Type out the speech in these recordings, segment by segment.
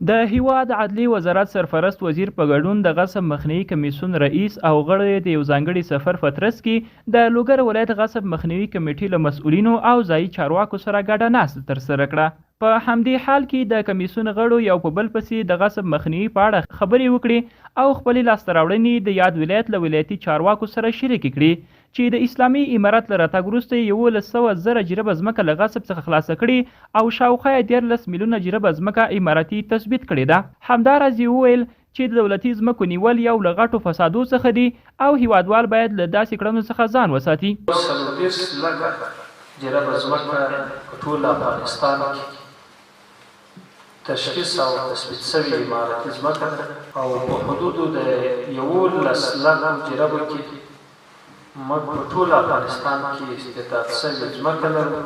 د هیواد عدلي وزارت سرپرست وزیر په ګډون د غصب مخنیوي کمیسیون رئیس او غړي د یو ځانګړي سفر په ترڅ کې د لوګر ولایت غصب مخنیوي کمیټې له مسؤلینو او ځایي چارواکو سره ګډه ناسته ترسره کړه. په همدې حال کې د کمیسیون غړو یو په بل پسې د غصب مخنیوي په اړه خبرې وکړې او خپلې لاسته راوړنې د یاد ولایت له ولایتي چارواکو سره شریکې کړې چې د اسلامي امارت له راتګ وروسته 1100 جریبه ځمکه له غصب څخه خلاصه کړي او شاوخوا 13 میلیونه جریبه ځمکه اماراتي تثبیت کړې ده. همداراز یې وویل چې د دولتي ځمکو نیول یو له غټو فسادو څخه دي او هیوادوال باید له داسې کړنو څخه ځان وساتي. 40 لکه جریبه ځمکه په ټول افغانستان کې تشخیص او تثبیت شوې اماراتي ځمکه او په حدودو د 11 لکه جریبو کې موږ په ټول افغانستان کې استعداد شوې ځمکه لرو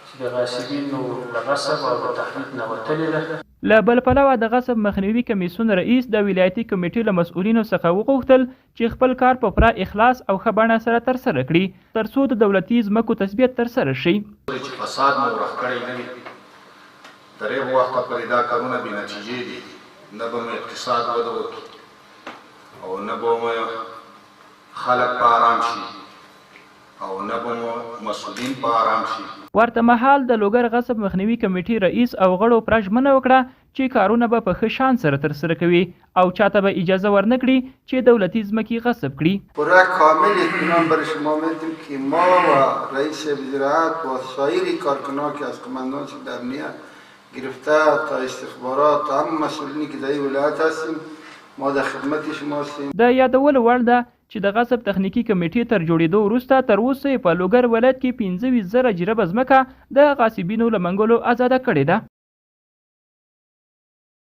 چې د غاصبینو له غصب او د تحریف نه وتلې ده. له بل پلوه د غصب مخنیوي کمیسیون رئیس د ولایتي کمیټې له مسؤلینو څخه وغوښتل چې خپل کار په پوره اخلاص او ښه بڼه سره ترسره کړي ترڅو د دولتي ځمکو تثبیت ترسره شي. چې فساد مو ورک کړی نه وي تر هغه وخته پورې دا کارونه بې نتیجې دي. نه به مو اقتصاد وده وکړي او نه به مو خلک په آرام شي او نه به مو مسؤلین په آرام شي. ورته مهال د لوګر غصب مخنیوي کمیټې رئیس او غړو پوره ژمنه وکړه چې کارونه به په ښه شان سره ترسره کوي او چاته به اجازه ورنه کړي چې دولتي ځمکې غصب کړي. پوره کامل اطمینان برای شما میدیم که ما و رئیس وزارت و سایر کارکنان که از کماندانس امنیت گرفته تا استخبارات تا هم مسئولینی که در این ولایت هستیم ما در خدمت شما هستیم. د یادولو وړ ده چې د غصب تخنیکی کمیټې تر جوړېدو وروسته تر اوسه په لوګر ولایت کې 25,000 جریبه ځمکه د غاصبینو له منګولو آزاده کړې ده.